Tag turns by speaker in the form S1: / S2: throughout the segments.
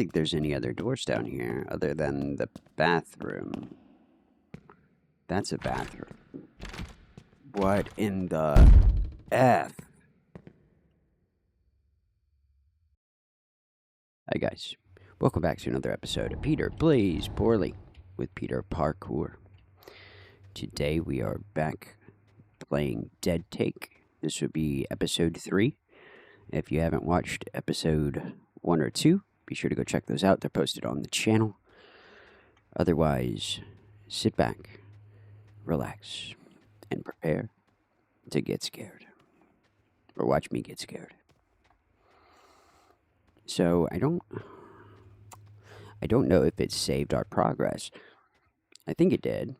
S1: think there's any other doors down here other than the bathroom. That's a bathroom. What in the F? Hi guys, welcome back to another episode of Peter Plays Poorly with Peter Parkour. Today we are back playing Dead Take. This would be episode 3. If you haven't watched episode 1 or 2, be sure to go check those out. They're posted on the channel. Otherwise, sit back, relax, and prepare to get scared. Or watch me get scared. So, I don't know if it saved our progress. I think it did,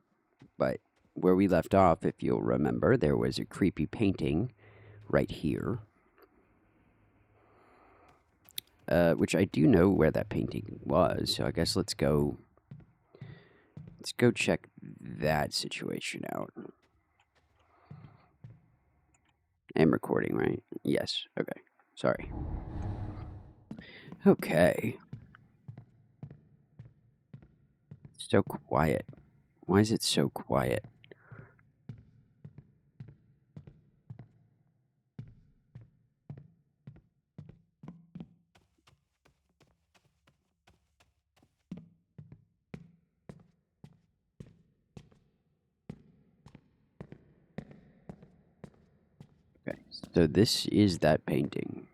S1: but where we left off, if you'll remember, there was a creepy painting right here. Which I do know where that painting was, so I guess let's go check that situation out. I'm recording, right? Yes. Okay. Sorry. Okay. It's so quiet. Why is it so quiet? Okay. So this is that painting.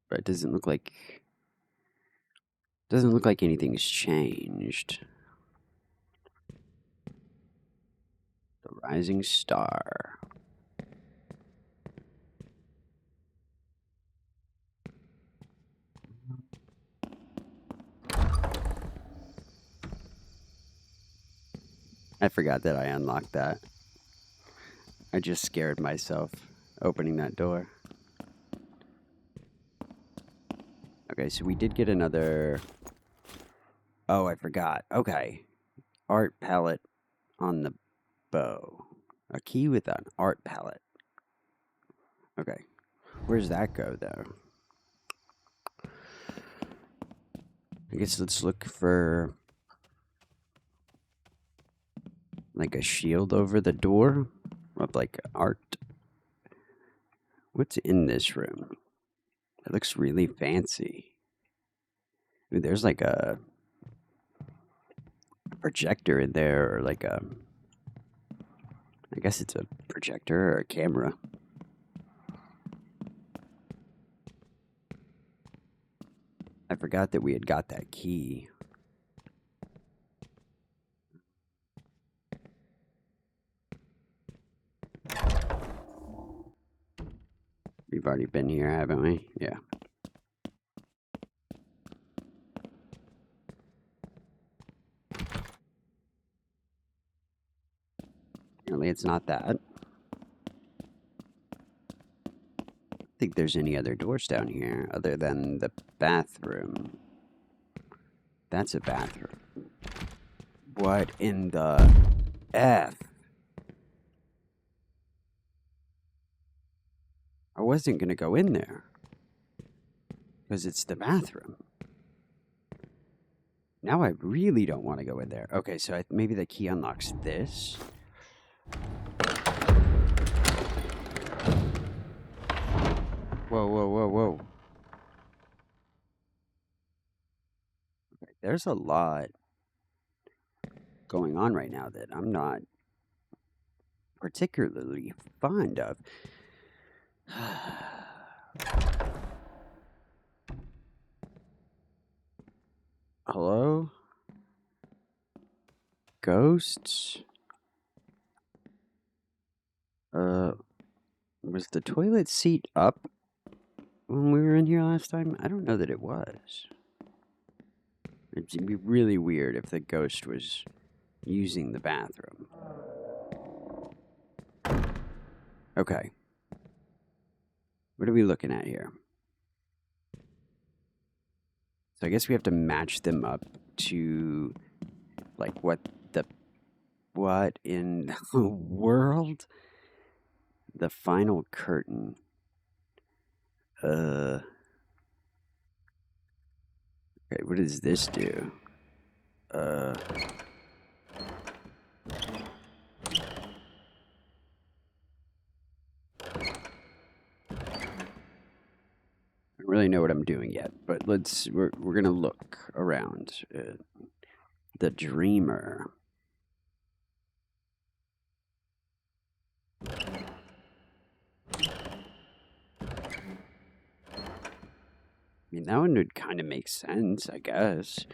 S1: But it doesn't look like anything's changed. The rising star. I forgot that I unlocked that. I just scared myself opening that door. Okay, so we did get another... Oh, I forgot. Okay. Art palette on the bow. A key with an art palette. Okay. Where's that go, though? I guess let's look for... like a shield over the door of like art. What's in this room? It looks really fancy. Ooh, there's like a projector in there, or like a... I guess it's a projector or a camera. I forgot that we had got that key. We've already been here, haven't we? Yeah. Apparently it's not that. I think there's any other doors down here other than the bathroom. That's a bathroom. What in the F? I wasn't going to go in there because it's the bathroom. Now I really don't want to go in there. Okay, so maybe the key unlocks this. Whoa, whoa, whoa, whoa. Okay, there's a lot going on right now that I'm not particularly fond of. Hello? Ghosts? Was the toilet seat up when we were in here last time? I don't know that it was. It'd be really weird if the ghost was using the bathroom. Okay. What are we looking at here? So I guess we have to match them up to, like, what in the world? The final curtain. Okay, what does this do? I don't really know what I'm doing yet, but we're gonna look around. The Dreamer. I mean, that one would kind of make sense, I guess.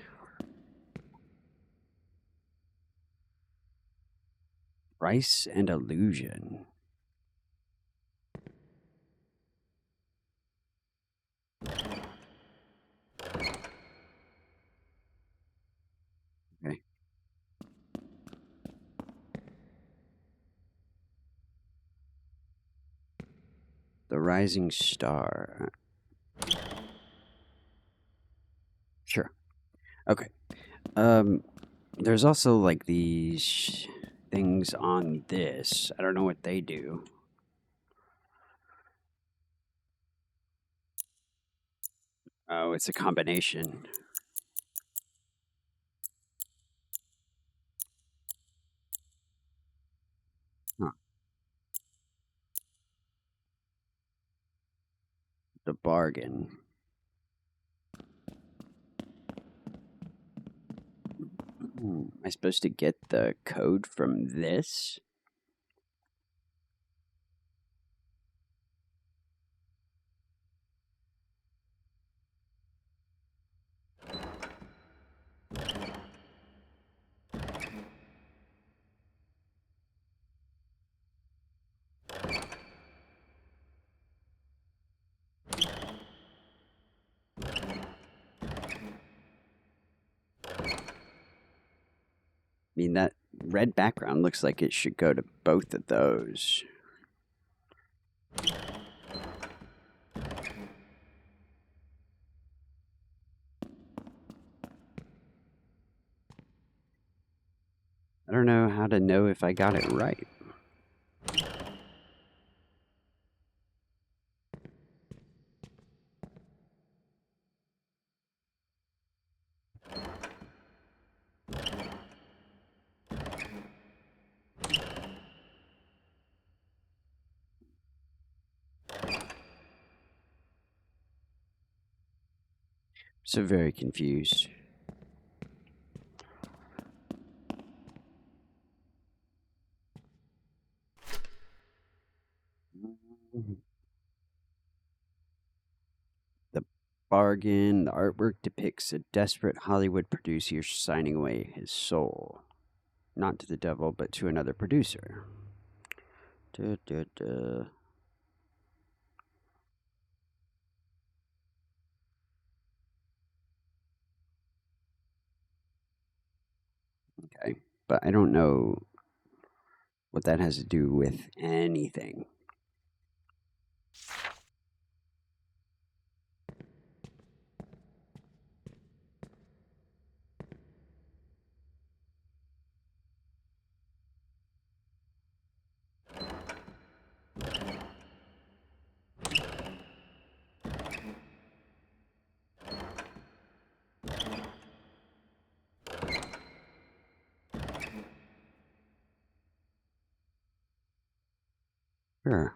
S1: Rice and Illusion. Okay. The Rising Star. Sure. Okay. Um, there's also like these things on this. I don't know what they do. Oh, it's a combination. Huh. The bargain. Am I supposed to get the code from this? I mean, that red background looks like it should go to both of those. I don't know how to know if I got it right. So very confused. The bargain, the artwork depicts a desperate Hollywood producer signing away his soul. Not to the devil, but to another producer. Duh, duh, duh. Okay, but I don't know what that has to do with anything. Sure.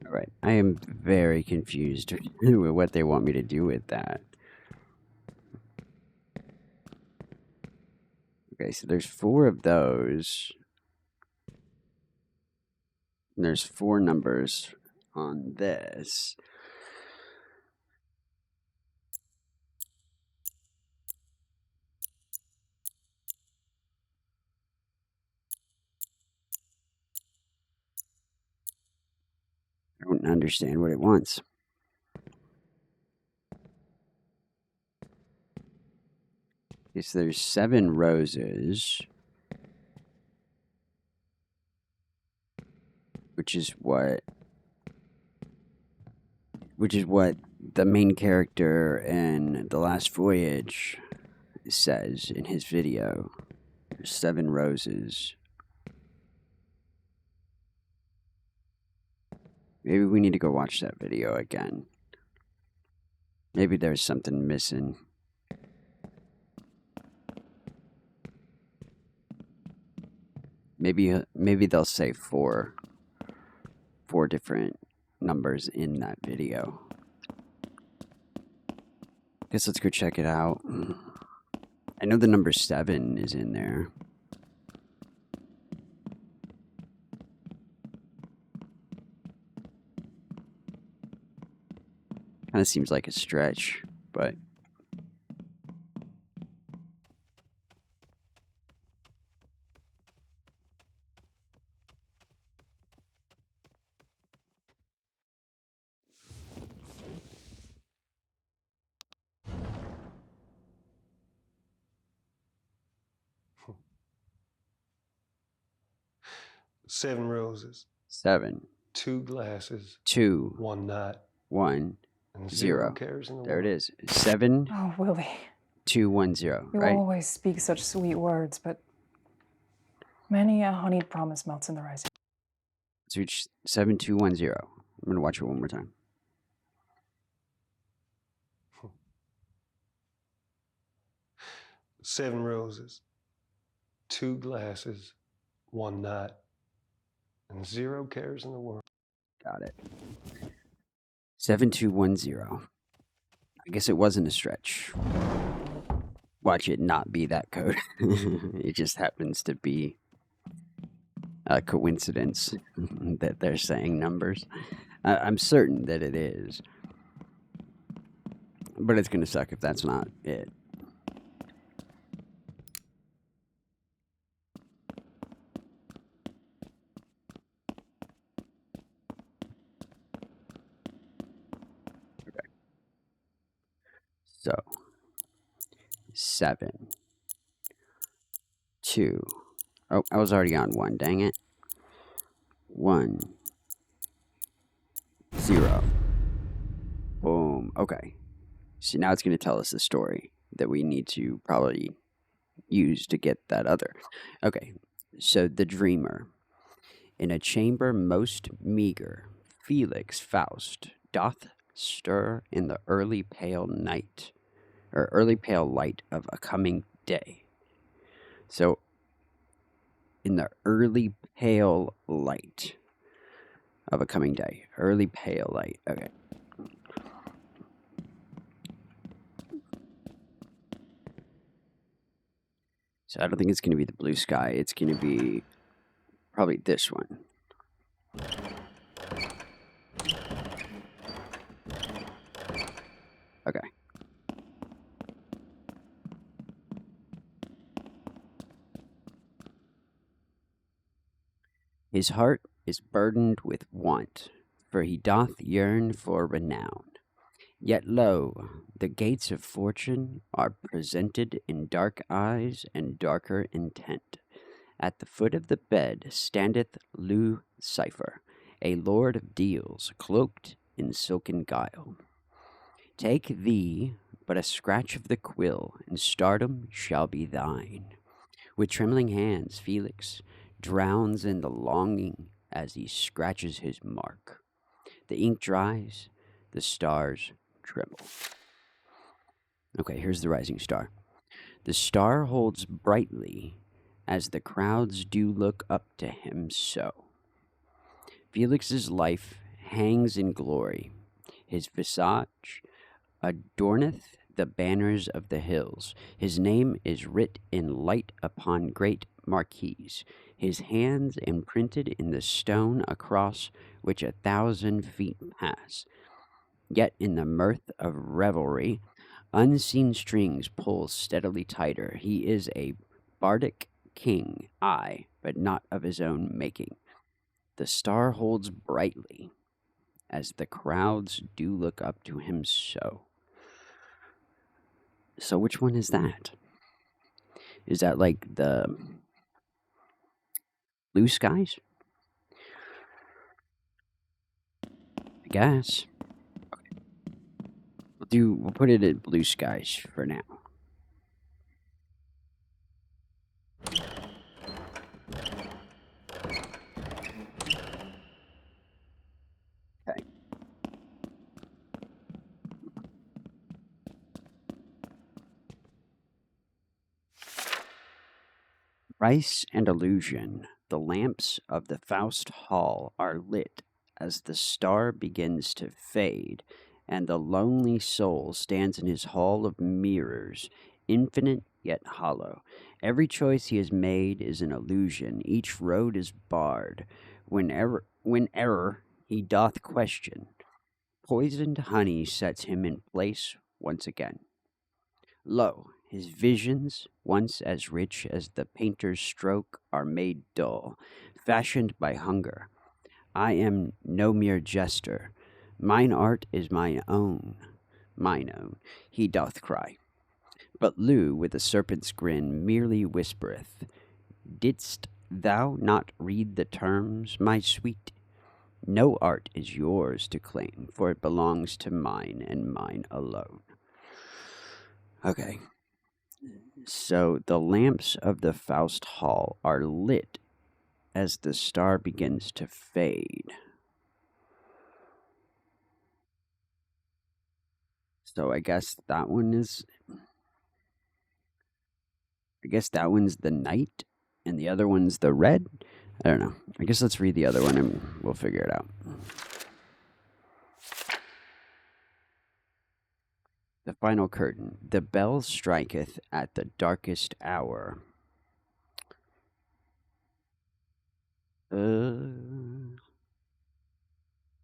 S1: All right. I am very confused with what they want me to do with that. Okay, so there's four of those. And there's four numbers on this. I don't understand what it wants. Yes, there's 7 roses, which is what the main character in The Last Voyage says in his video. There's 7 roses. Maybe we need to go watch that video again. Maybe there's something missing. Maybe they'll say 4 different numbers in that video. Guess let's go check it out. I know the number 7 is in there. Kind of seems like a stretch, but
S2: Seven roses.
S1: 7.
S2: 2 glasses.
S1: 2.
S2: 1 knot.
S1: 1.
S2: And
S1: 0.
S2: cares in the
S1: There
S2: world.
S1: it is. 7.
S3: Oh, Willie.
S1: 2, 1, 0.
S3: You
S1: Right?
S3: always speak such sweet words, but many a honeyed promise melts in the rising.
S1: Let's reach 7, 2, 1, 0. I'm gonna watch it one more time.
S2: Seven roses. 2 glasses. 1 knot. And 0 cares in the world.
S1: Got it. 7, 2, 1, 0. I guess it wasn't a stretch. Watch it not be that code. It just happens to be a coincidence that they're saying numbers. I'm certain that it is. But it's going to suck if that's not it. Okay. So, 7, 2. Oh, I was already on 1. Dang it. 1, 0. Boom. Okay. So now it's going to tell us the story that we need to probably use to get that other. Okay. So the dreamer. In a chamber most meager, Felix Faust doth stir in the early pale night, or early pale light of a coming day. So, in the early pale light of a coming day. Early pale light. Okay. So I don't think it's going to be the blue sky. It's going to be probably this one. Okay. His heart is burdened with want, for he doth yearn for renown. Yet lo, the gates of fortune are presented in dark eyes and darker intent. At the foot of the bed standeth Lucifer, a lord of deals, cloaked in silken guile. Take thee but a scratch of the quill, and stardom shall be thine. With trembling hands, Felix drowns in the longing as he scratches his mark. The ink dries, the stars tremble. Okay, here's the rising star. The star holds brightly as the crowds do look up to him so. Felix's life hangs in glory. His visage adorneth the banners of the hills. His name is writ in light upon great marquees. His hands imprinted in the stone across which 1,000 feet pass. Yet in the mirth of revelry, unseen strings pull steadily tighter. He is a bardic king, aye, but not of his own making. The star holds brightly as the crowds do look up to him so. So which one is that? Is that like the blue skies? I guess. We'll put it at blue skies for now. Okay. Rice and illusion, the lamps of the Faust Hall are lit as the star begins to fade, and the lonely soul stands in his hall of mirrors, infinite yet hollow. Every choice he has made is an illusion, each road is barred. When error he doth question, poisoned honey sets him in place once again. Lo, his visions, once as rich as the painter's stroke, are made dull, fashioned by hunger. I am no mere jester. Mine art is mine own, he doth cry. But Lou, with a serpent's grin, merely whispereth, Didst thou not read the terms, my sweet? No art is yours to claim, for it belongs to mine and mine alone. Okay. So the lamps of the Faust Hall are lit as the star begins to fade. So I guess that one's the night and the other one's the red. I don't know. I guess let's read the other one and we'll figure it out. The final curtain. The bell striketh at the darkest hour.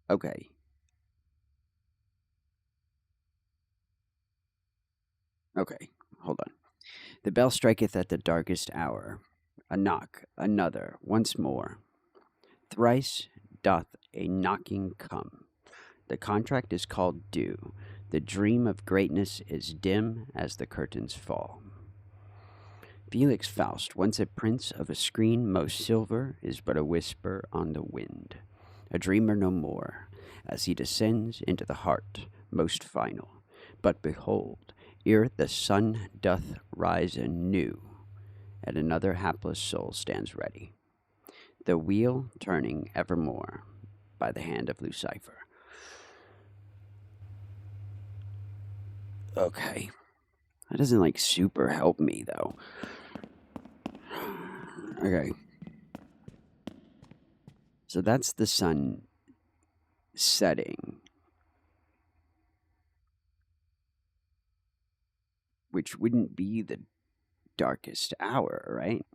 S1: Okay. Okay, hold on. The bell striketh at the darkest hour. A knock, another, once more. Thrice doth a knocking come. The contract is called due. The dream of greatness is dim as the curtains fall. Felix Faust, once a prince of a screen most silver, is but a whisper on the wind. A dreamer no more, as he descends into the heart most final. But behold, ere the sun doth rise anew, and another hapless soul stands ready, the wheel turning evermore by the hand of Lucifer. Okay. That doesn't, super help me, though. Okay. So that's the sun setting, which wouldn't be the darkest hour, right?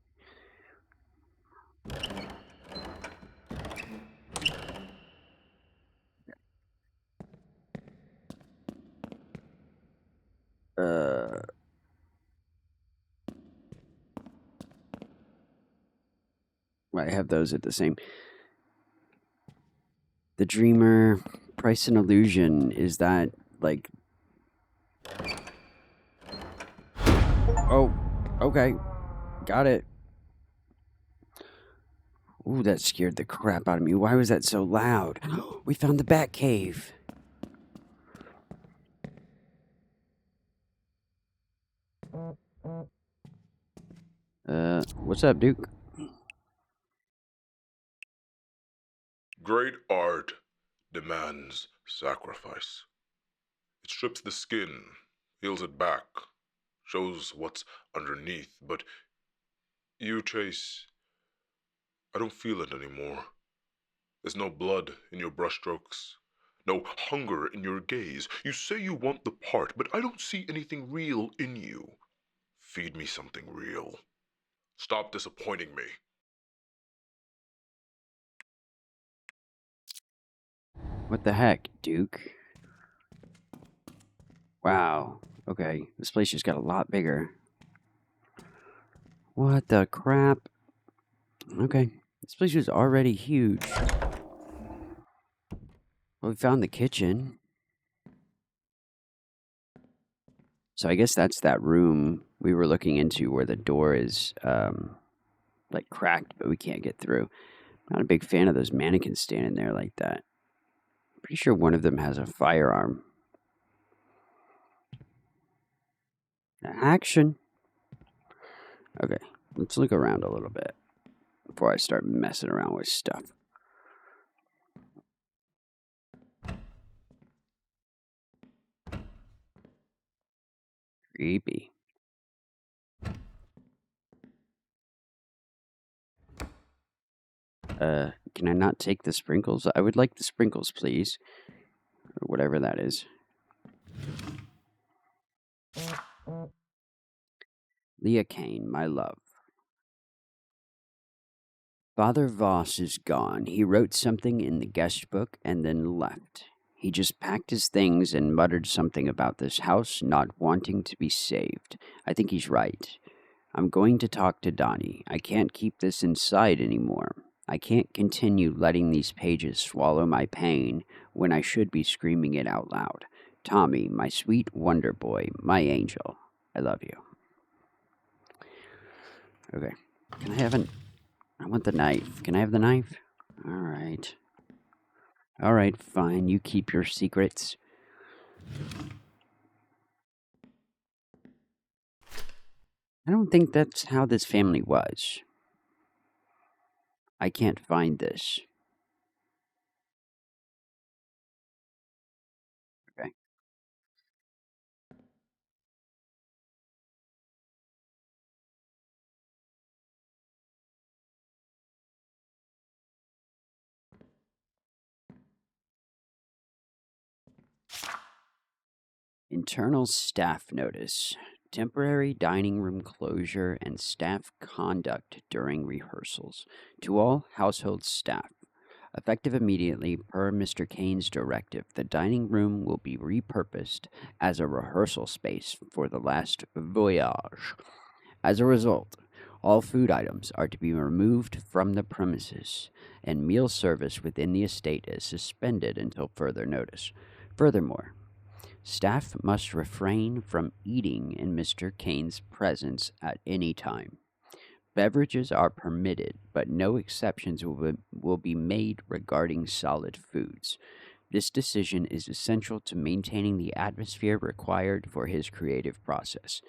S1: I have those at the same. The Dreamer, Price and Illusion, is that, Oh, okay. Got it. Ooh, that scared the crap out of me. Why was that so loud? We found the Bat Cave. What's up, Duke?
S4: Great art demands sacrifice. It strips the skin, peels it back, shows what's underneath, but you, Chase, I don't feel it anymore. There's no blood in your brushstrokes, no hunger in your gaze. You say you want the part, but I don't see anything real in you. Feed me something real. Stop disappointing me.
S1: What the heck, Duke? Wow. Okay, this place just got a lot bigger. What the crap? Okay, this place was already huge. Well, we found the kitchen. So I guess that's that room we were looking into where the door is like cracked, but we can't get through. Not a big fan of those mannequins standing there like that. Pretty sure one of them has a firearm. Action. Okay, let's look around a little bit before I start messing around with stuff. Creepy. Can I not take the sprinkles? I would like the sprinkles, please. Or whatever that is. Leah Kane, my love. Father Voss is gone. He wrote something in the guest book and then left. He just packed his things and muttered something about this house not wanting to be saved. I think he's right. I'm going to talk to Donnie. I can't keep this inside anymore. I can't continue letting these pages swallow my pain when I should be screaming it out loud. Tommy, my sweet wonder boy, my angel, I love you. Okay. Can I have I want the knife. Can I have the knife? All right. All right, fine. You keep your secrets. I don't think that's how this family was. I can't find this. Okay. Internal staff notice. Temporary dining room closure and staff conduct during rehearsals. To all household staff. Effective immediately per Mr. Kane's directive, the dining room will be repurposed as a rehearsal space for the last voyage. As a result, all food items are to be removed from the premises, and meal service within the estate is suspended until further notice. Furthermore, staff must refrain from eating in Mr. Kane's presence at any time. Beverages are permitted, but no exceptions will be made regarding solid foods. This decision is essential to maintaining the atmosphere required for his creative process.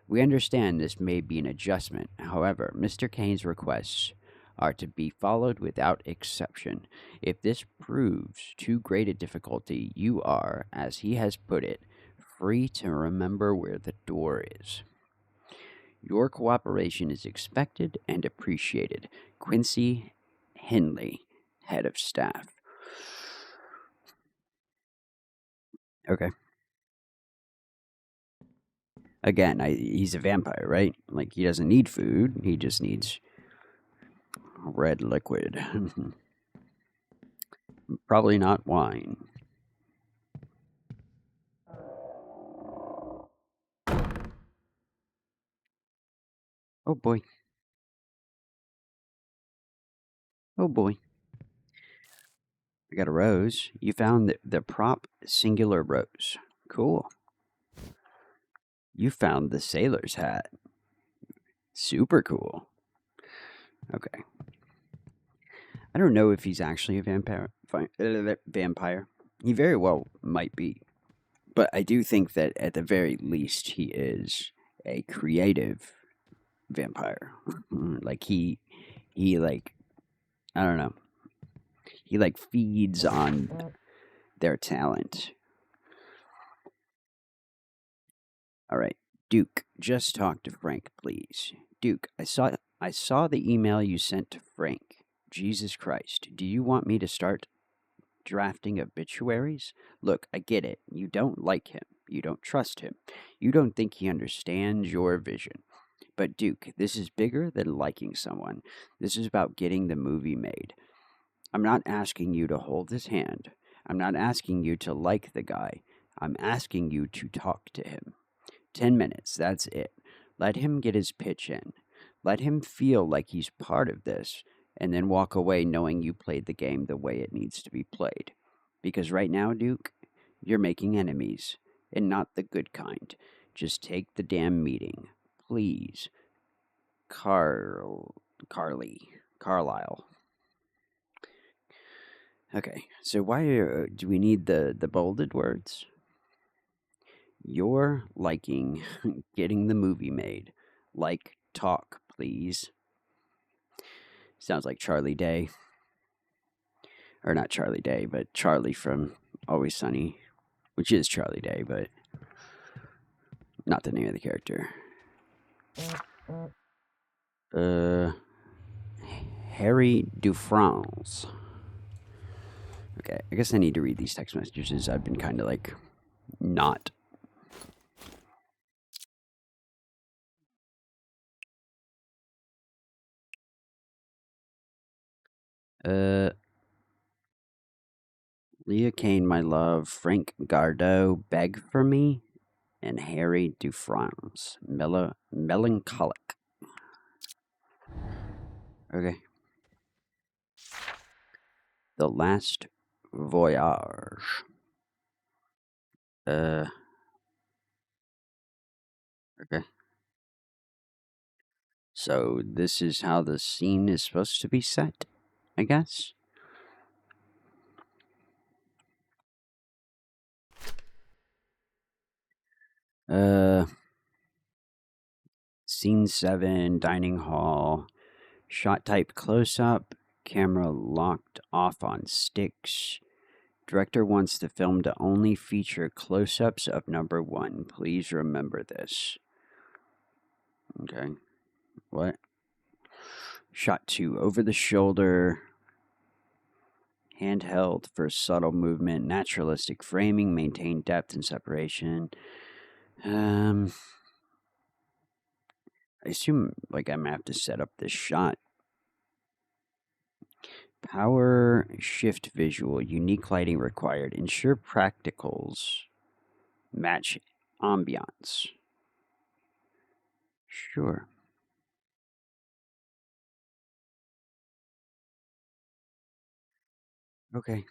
S1: We understand this may be an adjustment. However, Mr. Kane's requests are to be followed without exception. If this proves too great a difficulty, you are, as he has put it, free to remember where the door is. Your cooperation is expected and appreciated. Quincy Henley, head of staff. Okay. Again, he's a vampire, right? Like, he doesn't need food. He just needs red liquid. Probably not wine. Oh boy. Oh boy. I got a rose. You found the prop singular rose. Cool. You found the sailor's hat. Super cool. Okay. I don't know if he's actually a vampire. Vampire. He very well might be. But I do think that at the very least he is a creative vampire. Like he like, I don't know. He like feeds on their talent. All right. Duke, just talk to Frank, please. Duke, I saw the email you sent to Frank. Jesus Christ. Do you want me to start drafting obituaries? Look, I get it. You don't like him. You don't trust him. You don't think he understands your vision. But Duke, this is bigger than liking someone. This is about getting the movie made. I'm not asking you to hold his hand. I'm not asking you to like the guy. I'm asking you to talk to him. 10 minutes, that's it. Let him get his pitch in. Let him feel like he's part of this, and then walk away knowing you played the game the way it needs to be played. Because right now, Duke, you're making enemies, and not the good kind. Just take the damn meeting. Please. Carlisle. Okay, so why do we need the bolded words? You're liking getting the movie made. Like, talk, please. Sounds like Charlie Day. Or not Charlie Day, but Charlie from Always Sunny, which is Charlie Day, but not the name of the character. Harry Dufresne. Okay, I guess I need to read these text messages. I've been kind of like not. Leah Kane, my love, Frank Gardot, beg for me, and Harry Dufresne, melancholic. Okay. The Last Voyage. Okay. So this is how the scene is supposed to be set, I guess. Scene 7, dining hall. Shot type close up. Camera locked off on sticks. Director wants the film to only feature close ups of number 1. Please remember this. Okay. What? Shot 2, over the shoulder. Handheld for subtle movement. Naturalistic framing. Maintain depth and separation. I assume like I'm gonna have to set up this shot. Power shift visual, unique lighting required. Ensure practicals match ambiance. Sure. Okay.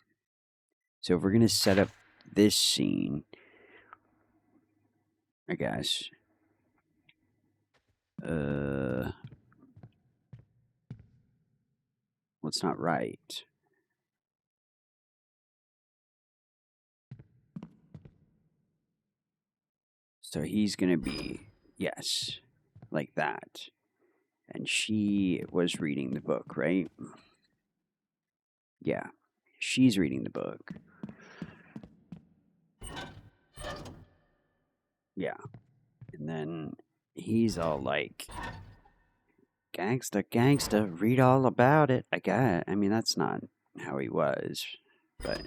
S1: So if we're gonna set up this scene, I guess. What's not right? So he's gonna be, yes, like that. And she was reading the book, right? Yeah. She's reading the book. Yeah. And then he's all like, gangsta, read all about it. I mean, that's not how he was, but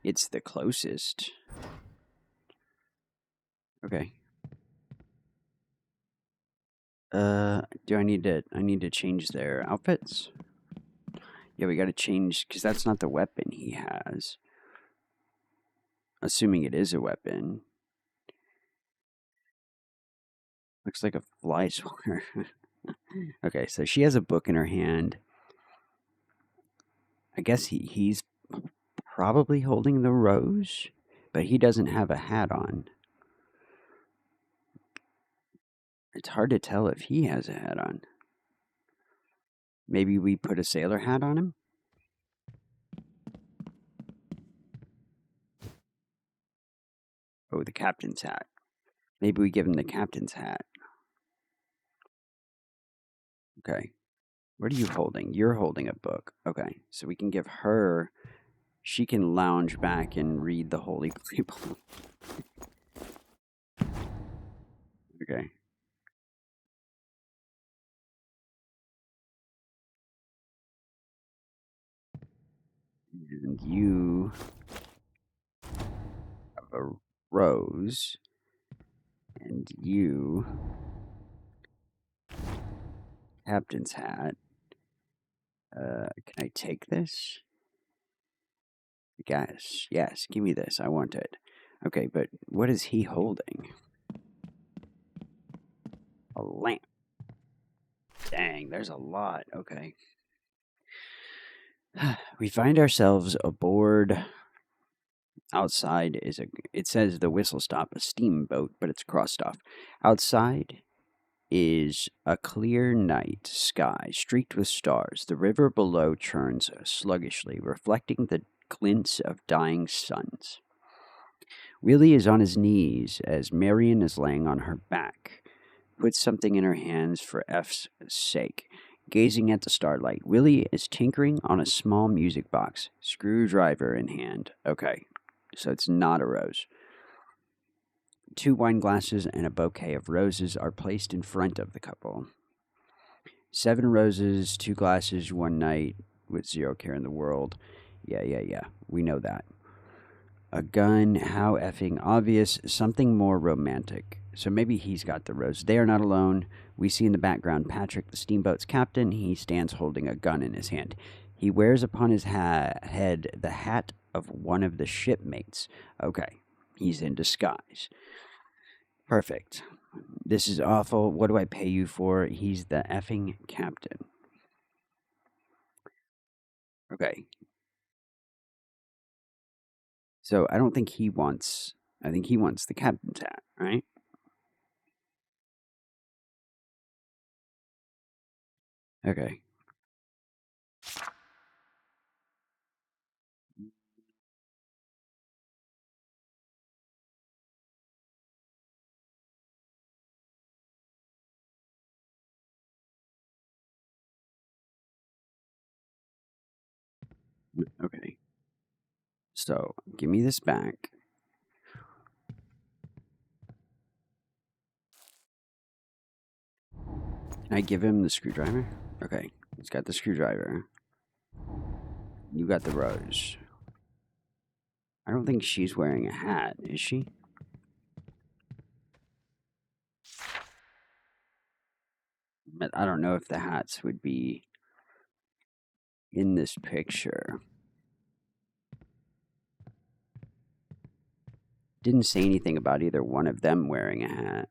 S1: it's the closest. Okay. Do I need to change their outfits? Yeah, we gotta change, because that's not the weapon he has. Assuming it is a weapon. Looks like a fly swatter. Okay, so she has a book in her hand. I guess he's probably holding the rose, but he doesn't have a hat on. It's hard to tell if he has a hat on. Maybe we put a sailor hat on him? Oh, the captain's hat. Maybe we give him the captain's hat. Okay. What are you holding? You're holding a book. Okay. So we can give her... She can lounge back and read the Holy Bible. Okay. And you have a rose. And you... Captain's hat. Can I take this? Yes, give me this. I want it. Okay, but what is he holding? A lamp. Dang, there's a lot. Okay. We find ourselves aboard. Outside is it says the whistle stop, a steamboat, but it's crossed off. Outside is a clear night sky streaked with stars. The river below churns sluggishly, reflecting the glints of dying suns. Willie is on his knees as Marion is laying on her back, puts something in her hands for F's sake. Gazing at the starlight, Willie is tinkering on a small music box, screwdriver in hand. Okay, so it's not a rose. 2 wine glasses and a bouquet of roses are placed in front of the couple. 7 roses, 2 glasses, 1 night with 0 care in the world. Yeah. We know that. A gun, how effing obvious. Something more romantic. So maybe he's got the rose. They are not alone. We see in the background Patrick, the steamboat's captain. He stands holding a gun in his hand. He wears upon his head the hat of one of the shipmates. Okay, he's in disguise. Perfect. This is awful. What do I pay you for? He's the effing captain. Okay. So I don't think he wants. I think he wants the captain's hat, right? Okay. Okay. So give me this back. Can I give him the screwdriver? Okay. He's got the screwdriver. You got the rose. I don't think she's wearing a hat, is she? But I don't know if the hats would be in this picture. Didn't say anything about either one of them wearing a hat.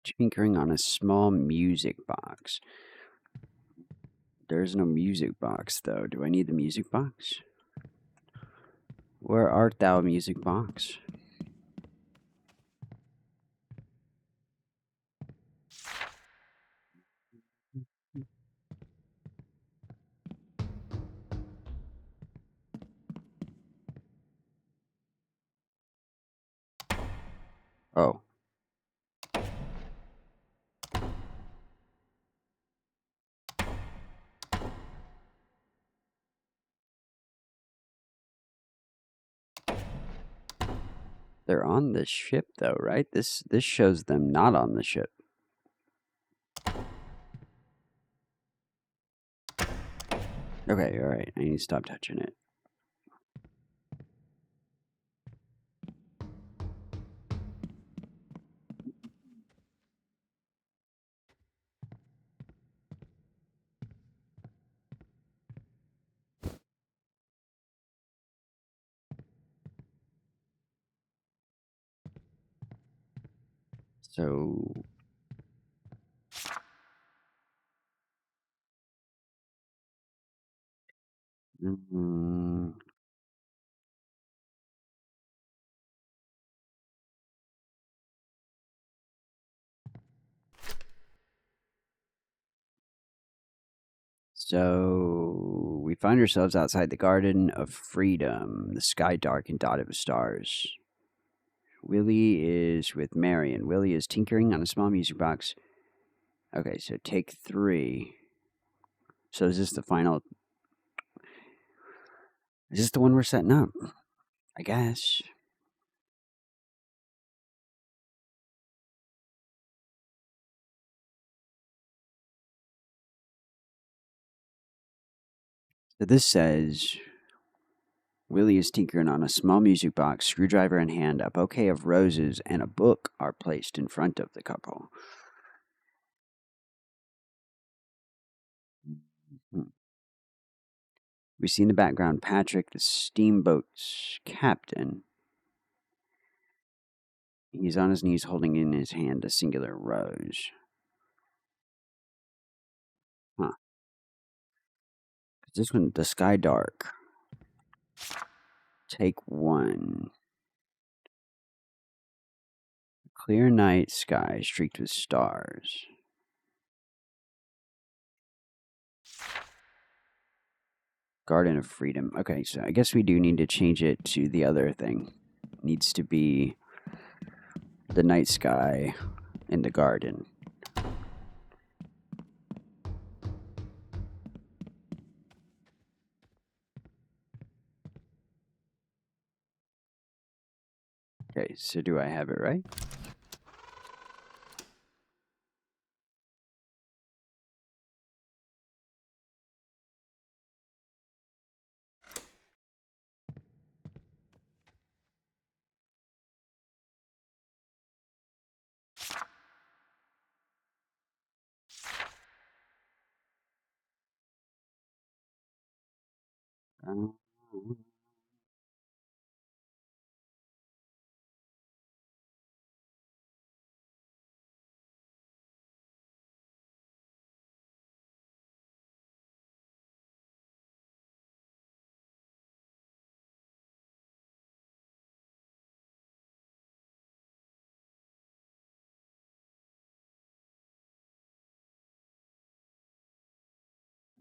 S1: Tinkering on a small music box. There's no music box, though. Do I need the music box? Where art thou, music box? Oh. They're on the ship, though, right? This shows them not on the ship. Okay, alright. I need to stop touching it. So... So we find ourselves outside the Garden of Freedom, the sky dark and dotted with stars. Willie is with Marion. Willie is tinkering on a small music box. Okay, so take 3. So is this the final? Is this the one we're setting up? I guess. So this says Willie is tinkering on a small music box, screwdriver in hand. A bouquet of roses and a book are placed in front of the couple. We see in the background Patrick, the steamboat's captain. He's on his knees holding in his hand a singular rose. This one, the sky dark. Take 1. Clear night sky streaked with stars. Garden of Freedom. Okay, so I guess we do need to change it to the other thing. It needs to be the night sky in the garden. Okay, so do I have it right? Um,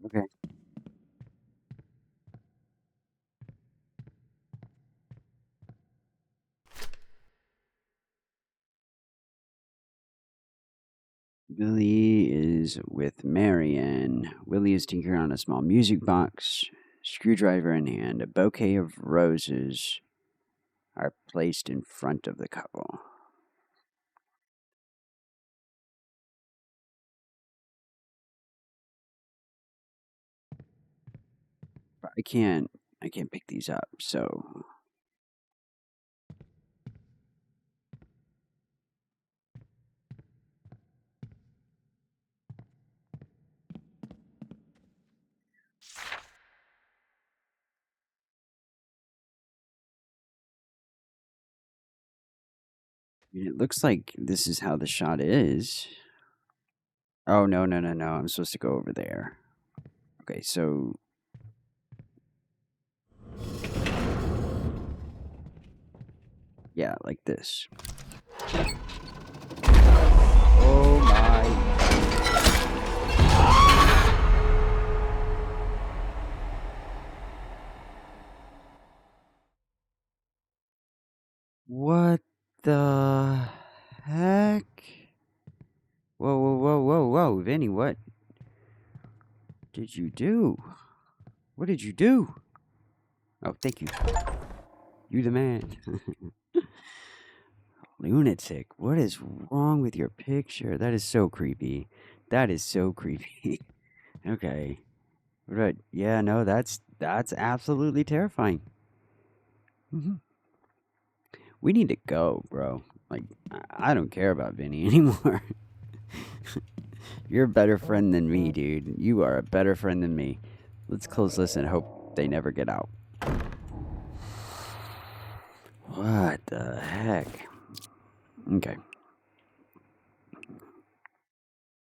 S1: okay. Willie is with Marianne. Willie is tinkering on a small music box, screwdriver in hand. A bouquet of roses are placed in front of the couple. But I can't pick these up, so I mean, it looks like this is how the shot is. Oh, no. I'm supposed to go over there. Okay, so yeah, like this. Oh my. What the heck? Whoa, Vinny, what did you do? What did you do? Oh, thank you. You the man. Lunatic, what is wrong with your picture? That is so creepy. That is so creepy. Okay. Right. Yeah, no, that's absolutely terrifying. We need to go, bro. Like, I don't care about Vinny anymore. You're a better friend than me, dude. You are a better friend than me. Let's close this and hope they never get out. What the heck? Okay.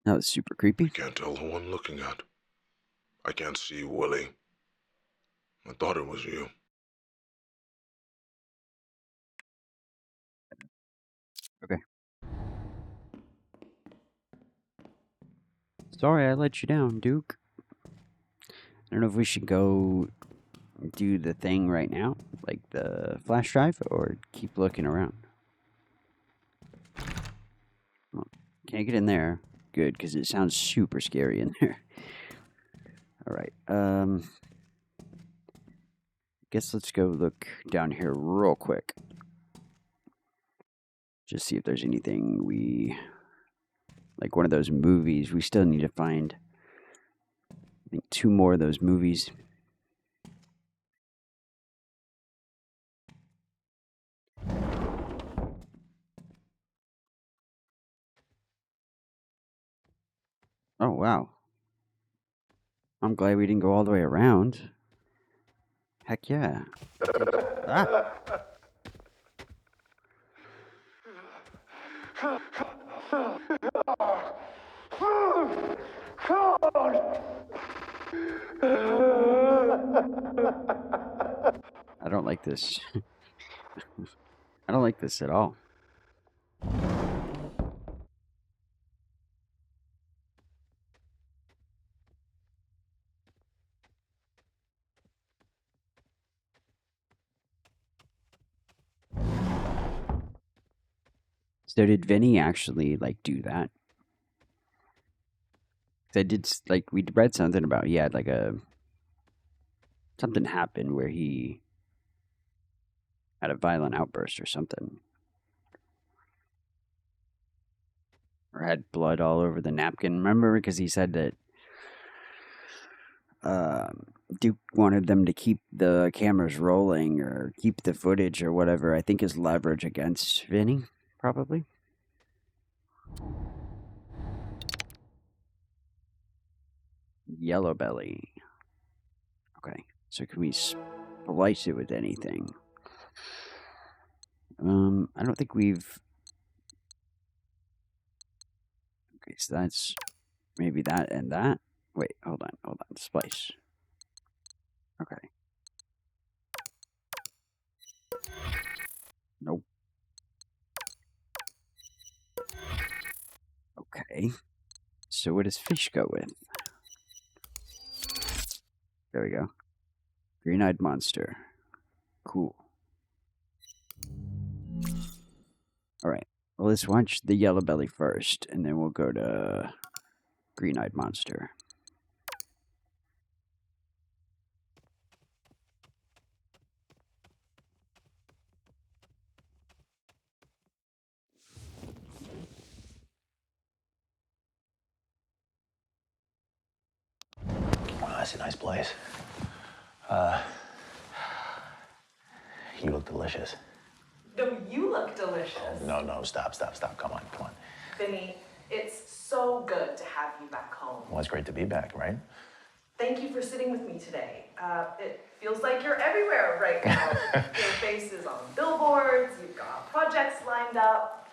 S1: That was super creepy.
S4: I can't tell who I'm looking at. I can't see Willie. I thought it was you.
S1: Okay. Sorry I let you down, Duke. I don't know if we should go do the thing right now, like the flash drive, or keep looking around. Well, can't get in there. Good, because it sounds super scary in there. Alright, guess let's go look down here real quick. Just see if there's anything like one of those movies. We still need to find, I think, 2 more of those movies. Oh, wow. I'm glad we didn't go all the way around. Heck yeah. Ah! I don't like this. I don't like this at all. So did Vinny actually like do that? 'Cause I did like we read something about he had like a something happened where he had a violent outburst or something, or had blood all over the napkin. Remember, because he said that Duke wanted them to keep the cameras rolling or keep the footage or whatever. I think is leverage against Vinny, probably. Yellow belly. Okay, so can we splice it with anything? I don't think we've. Okay, so that's maybe that and that. Wait, hold on. Splice. Okay. Nope. Okay. So what does fish go with? There we go. Green-eyed monster. Cool. All right. Well, let's watch the yellow belly first, and then we'll go to green-eyed monster.
S5: Wow, that's a nice place. You look delicious.
S6: No, you look delicious.
S5: No, stop. Come on.
S6: Vinny, it's so good to have you back home.
S5: Well, it's great to be back, right?
S6: Thank you for sitting with me today. It feels like you're everywhere right now. Your face is on billboards, you've got projects lined up.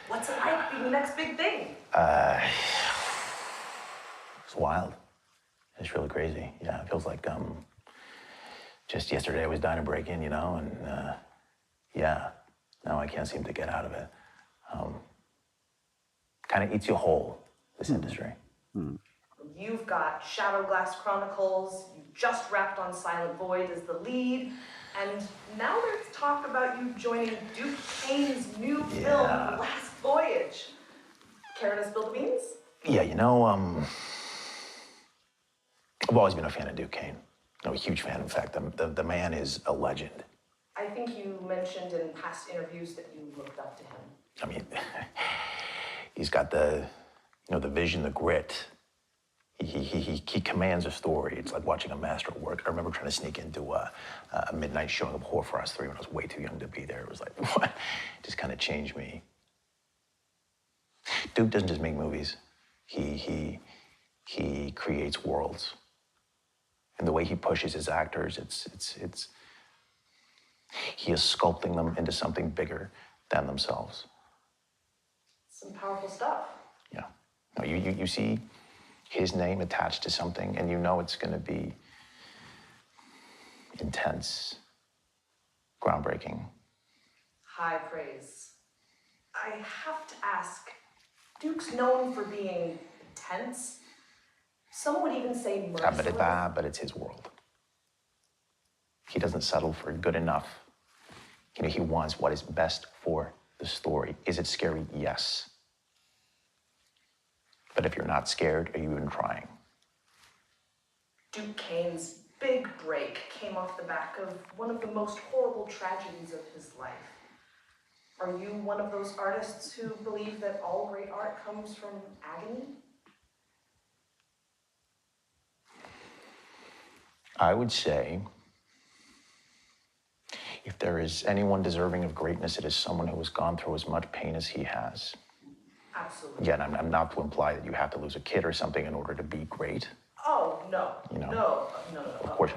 S6: What's it like being the next big thing?
S5: It's wild. It's really crazy. Yeah, it feels like just yesterday I was dying to break in, and yeah, now I can't seem to get out of it. Kind of eats you whole, this industry.
S6: You've got Shadow Glass Chronicles, you just wrapped on Silent Void as the lead, and now there's talk about you joining Duke Kane's new film, The Last Voyage. Care to spill the beans?
S5: Yeah, I've always been a fan of Duke Kane. I'm a huge fan. In fact, the man is a legend.
S6: I think you mentioned in past interviews that you looked up to him.
S5: I mean, he's got the vision, the grit. He commands a story. It's like watching a master at work. I remember trying to sneak into a midnight showing of Horror for Us 3 when I was way too young to be there. It was like, what? It just kind of changed me. Duke doesn't just make movies. He creates worlds. And the way he pushes his actors, he is sculpting them into something bigger than themselves.
S6: Some powerful stuff.
S5: Yeah. No, you see his name attached to something, and you know it's going to be intense, groundbreaking.
S6: High praise. I have to ask, Duke's known for being intense. Some would even say merciless.
S5: But it's his world. He doesn't settle for good enough. He wants what is best for the story. Is it scary? Yes. But if you're not scared, are you even trying?
S6: Duke Kane's big break came off the back of one of the most horrible tragedies of his life. Are you one of those artists who believe that all great art comes from agony?
S5: I would say, if there is anyone deserving of greatness, it is someone who has gone through as much pain as he has.
S6: Absolutely.
S5: Yeah, and I'm not to imply that you have to lose a kid or something in order to be great.
S6: Oh, no. No.
S5: Of course.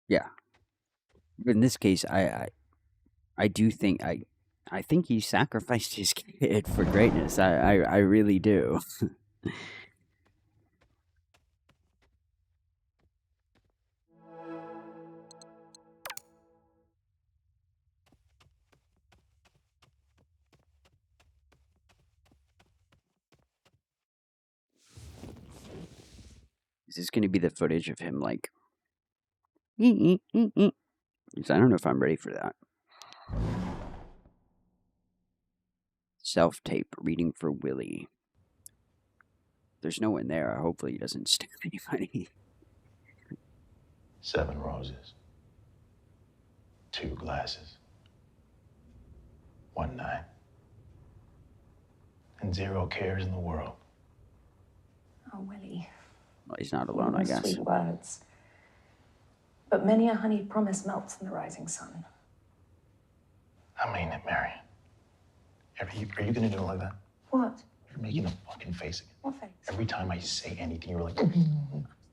S1: Yeah. In this case, I do think I think he sacrificed his kid for greatness. I really do. Is this going to be the footage of him like? I don't know if I'm ready for that. Self-tape reading for Willie. There's no one there. Hopefully he doesn't stab anybody.
S5: 7 roses. 2 glasses. 1 night. And 0 cares in the world.
S3: Oh, Willie.
S1: Well, he's not alone, I guess.
S3: Sweet words. But many a honeyed promise melts in the rising sun.
S5: I mean it, Marion. Are you gonna do it like that?
S3: What?
S5: You're making a fucking face again.
S3: What face?
S5: Every time I say anything, you're like,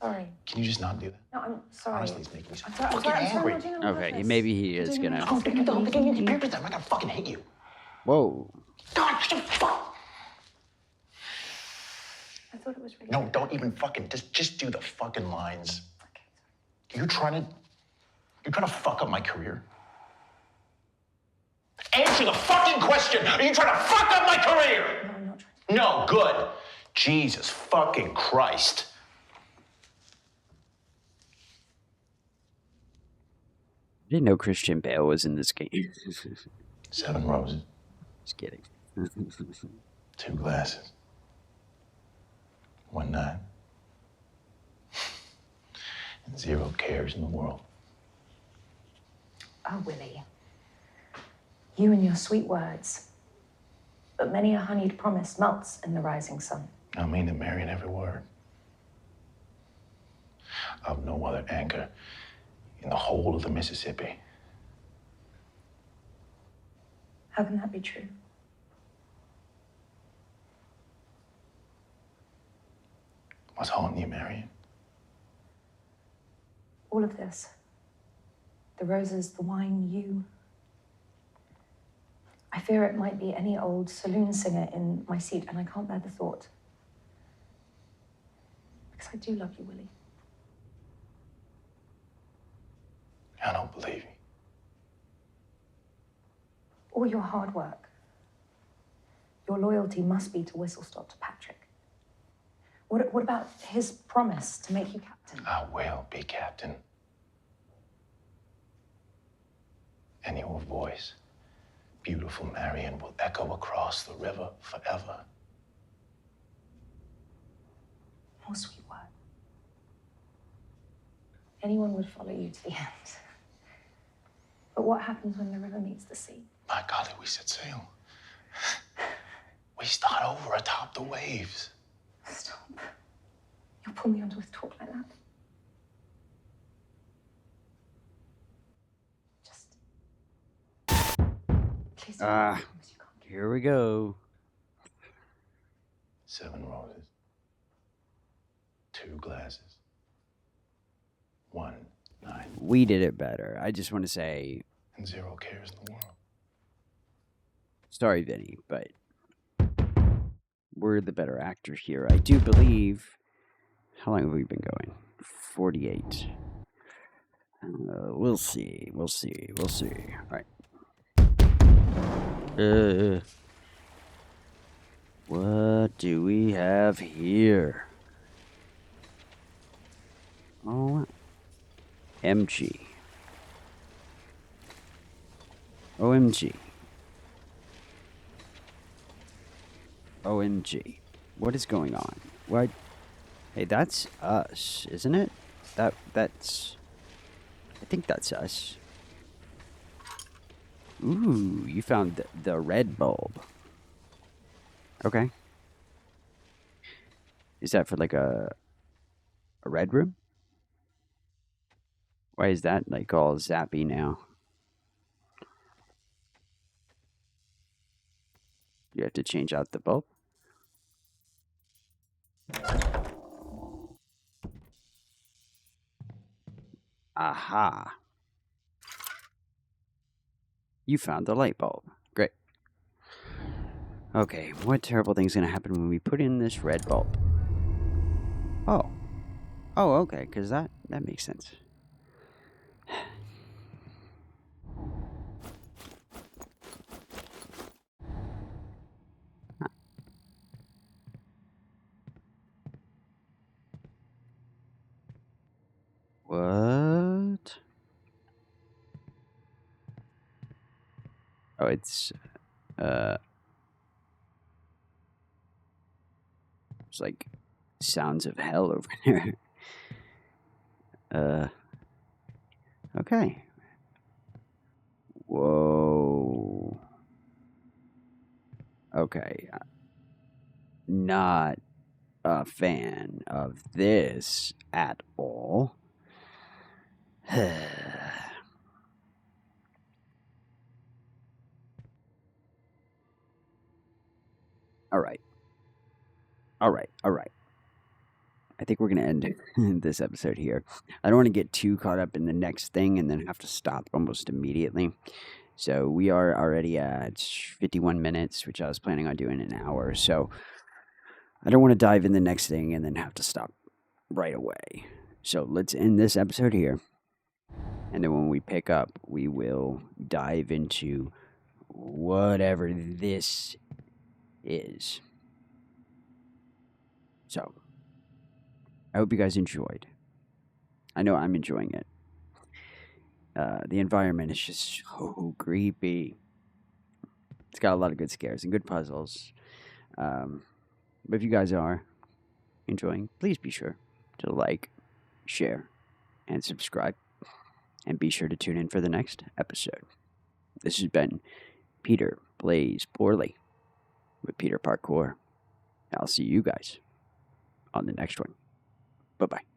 S3: Sorry.
S5: can you just not do that?
S3: No, I'm sorry.
S5: Honestly, it's making me so
S3: I'm sorry.
S5: fucking angry.
S3: I'm sorry. I'm doing it on
S1: Okay,
S3: purpose.
S1: maybe he is
S3: I'm doing it
S1: gonna.
S3: on purpose.
S5: Don't get your papers down. I'm gonna fucking hit you.
S1: Whoa.
S5: God, fuck.
S3: I thought it was really.
S5: No, don't even fucking just do the fucking lines.
S3: Okay.
S5: You're trying to fuck up my career. Answer the fucking question. Are you trying to fuck up my career?
S3: No, I'm not trying.
S5: No, good. Jesus fucking Christ.
S1: I didn't know Christian Bale was in this game.
S5: 7 roses.
S1: Just kidding.
S5: 2 glasses. 1 night. And 0 cares in the world.
S3: Oh, Willie. You and your sweet words. But many a honeyed promise melts in the rising sun.
S5: I mean it, Marion, every word. I've no other anchor in the whole of the Mississippi.
S3: How can that be true?
S5: What's haunting you, Marion?
S3: All of this. The roses, the wine, you. I fear it might be any old saloon singer in my seat, and I can't bear the thought. Because I do love you, Willie.
S5: I don't believe you.
S3: All your hard work. Your loyalty must be to whistle-stop to Patrick. What about his promise to make you captain?
S5: I will be captain. And your voice, beautiful Marion, will echo across the river forever.
S3: More sweet word. Anyone would follow you to the end. But what happens when the river meets the sea?
S5: My golly, we set sail. We start over atop the waves.
S3: Stop. You'll pull me onto with talk like that. Just. Please don't. I promise you can't.
S1: Here we go.
S5: 7 roses. 2 glasses. 1 night.
S1: We did it better. I just want to say,
S5: And 0 cares in the world.
S1: sorry, Vinny, but we're the better actors here. I do believe. How long have we been going? 48. We'll see. We'll see. We'll see. All right. What do we have here? Oh, MG. OMG. OMG. What is going on? What? Hey, that's us, isn't it? That's... I think that's us. Ooh, you found the red bulb. Okay. Is that for like a red room? Why is that like all zappy now? You have to change out the bulb? Aha. You found the light bulb. Great. Okay, what terrible thing's gonna happen when we put in this red bulb? Oh. Oh, okay, because that makes sense. What? Oh, it's like sounds of hell over there. Okay. Whoa. Okay. Not a fan of this at all. All right. All right. All right. I think we're going to end this episode here. I don't want to get too caught up in the next thing and then have to stop almost immediately. So we are already at 51 minutes, which I was planning on doing an hour. So I don't want to dive in the next thing and then have to stop right away. So let's end this episode here. And then when we pick up, we will dive into whatever this is. So I hope you guys enjoyed. I know I'm enjoying it. The environment is just so creepy. It's got a lot of good scares and good puzzles. But if you guys are enjoying, please be sure to like, share, and subscribe. And be sure to tune in for the next episode. This has been Peter Plays Poorly with Peter Parkour. I'll see you guys on the next one. Bye-bye.